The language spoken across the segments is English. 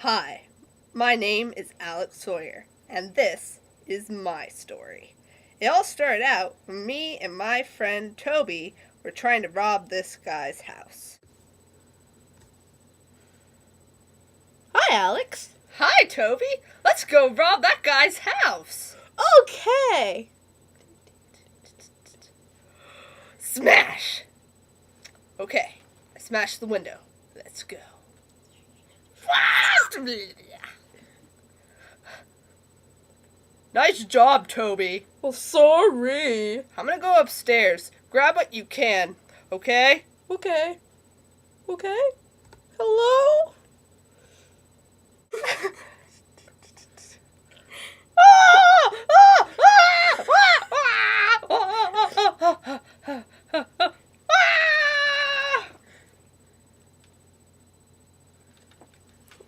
Hi, my name is Alex Sawyer, and this is my story. It all started out when me and my friend Toby were trying to rob this guy's house. Hi, Alex. Hi, Toby! Let's go rob that guy's house! Okay. Smash! Okay, I smashed the window. Let's go. Nice job, Toby. Well, sorry. I'm gonna go upstairs. Grab what you can, okay? Okay. Hello?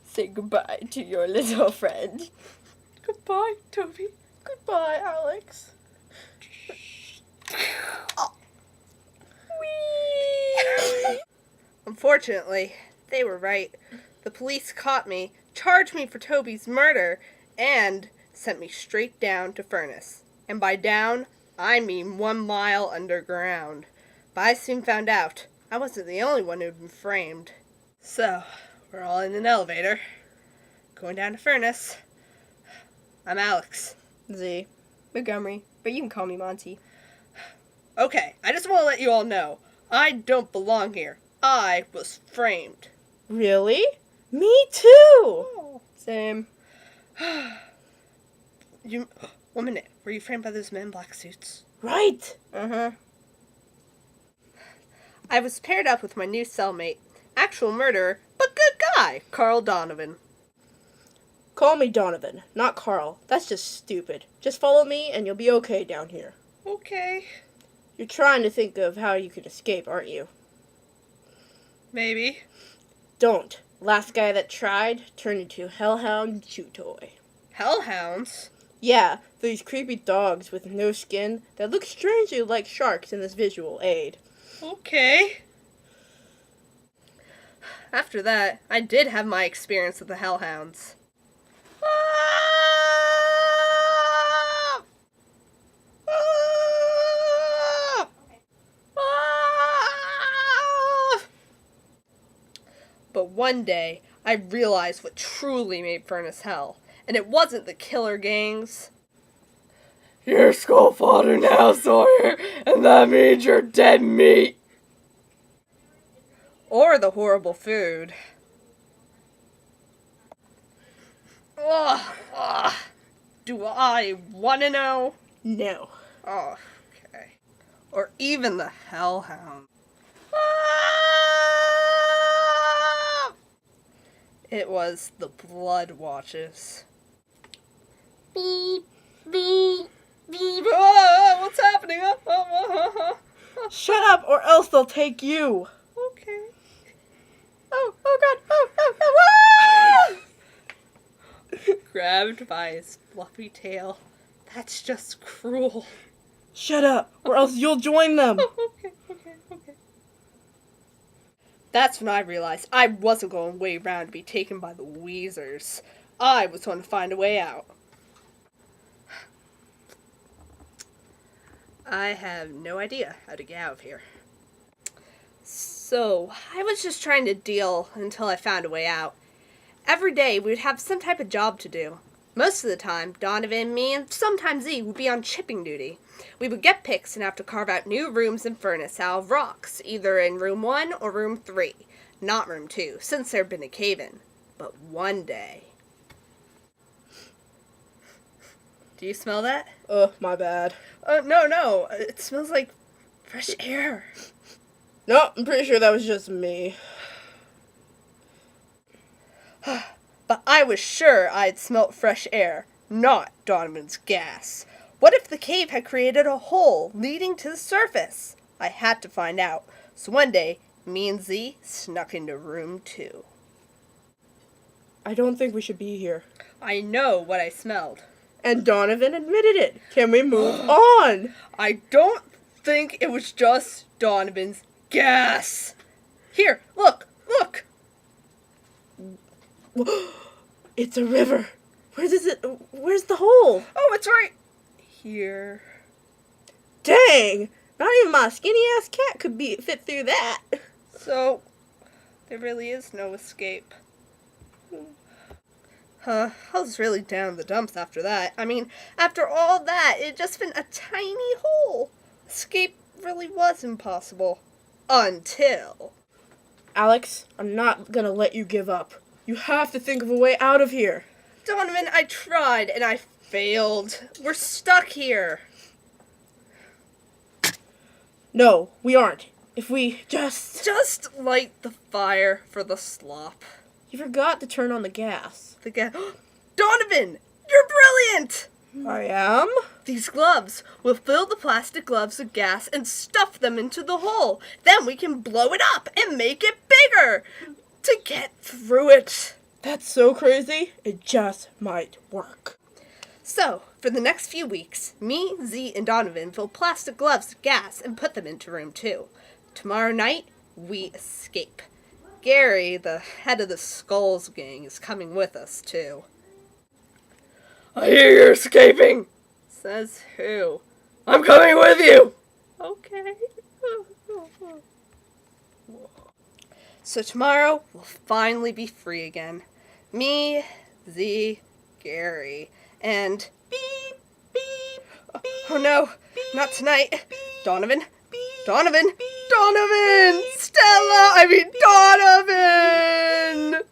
Say goodbye to your little friend. Goodbye, Toby. Goodbye, Alex. Whee! Unfortunately, they were right. The police caught me, charged me for Toby's murder, and sent me straight down to Furnace. And by down, I mean 1 mile underground. But I soon found out I wasn't the only one who'd been framed. So, we're all in an elevator, going down to Furnace. I'm Alex. Z. Montgomery, but you can call me Monty. Okay, I just want to let you all know, I don't belong here. I was framed. Really? Me too! Oh. Same. You, 1 minute, were you framed by those men in black suits? Right! Uh-huh. I was paired up with my new cellmate, actual murderer, but good guy, Carl Donovan. Call me Donovan, not Carl. That's just stupid. Just follow me and you'll be okay down here. Okay. You're trying to think of how you could escape, aren't you? Maybe. Don't. Last guy that tried turned into a hellhound chew toy. Hellhounds? Yeah, these creepy dogs with no skin that look strangely like sharks in this visual aid. Okay. After that, I did have my experience with the hellhounds. But one day, I realized what truly made Furnace hell, and it wasn't the killer gangs. You're skull fodder now, Sawyer, and that means you're dead meat. Or the horrible food. Ugh. Do I want to know? No. Oh, okay. Or even the hellhound. It was the blood watches. Beep, beep, beep. What's happening? Shut up or else they'll take you. Okay. Oh God, oh. Grabbed by his fluffy tail. That's just cruel. Shut up or else you'll join them. Okay. That's when I realized I wasn't going to wait around to be taken by the Weezers. I was going to find a way out. I have no idea how to get out of here. So, I was just trying to deal until I found a way out. Every day, we would have some type of job to do. Most of the time, Donovan, me, and sometimes Z would be on chipping duty. We would get picks and have to carve out new rooms in Furnace out of rocks, either in room 1 or room 3. Not room 2, since there had been a cave-in. But one day... Do you smell that? My bad. No. It smells like fresh air. No, I'm pretty sure that was just me. But I was sure I'd smelt fresh air, not Donovan's gas. What if the cave had created a hole leading to the surface? I had to find out. So one day, me and Z snuck into room 2. I don't think we should be here. I know what I smelled. And Donovan admitted it. Can we move on? I don't think it was just Donovan's gas. Here, look. It's a river. Where's the hole? Oh, it's right here. Dang! Not even my skinny-ass cat could fit through that. So, there really is no escape. I was really down in the dumps after that. I mean, after all that, it just been a tiny hole. Escape really was impossible. Until... Alex, I'm not gonna let you give up. You have to think of a way out of here. Donovan, I tried and I failed. We're stuck here. No, we aren't. If we just light the fire for the slop. You forgot to turn on the gas. Donovan, you're brilliant! I am? These gloves. We'll fill the plastic gloves with gas and stuff them into the hole. Then we can blow it up and make it bigger to get through it. That's so crazy, it just might work. So, for the next few weeks, me, Z, and Donovan fill plastic gloves with gas and put them into room 2. Tomorrow night, we escape. Gary, the head of the Skulls gang, is coming with us, too. I hear you're escaping! Says who? I'm coming with you! Okay. So tomorrow, we'll finally be free again. Me, Z, Gary, and... Beep, beep, beep, oh no, beep, not tonight. Beep, Donovan, beep, Donovan, beep, Donovan! Stella! I mean, Donovan!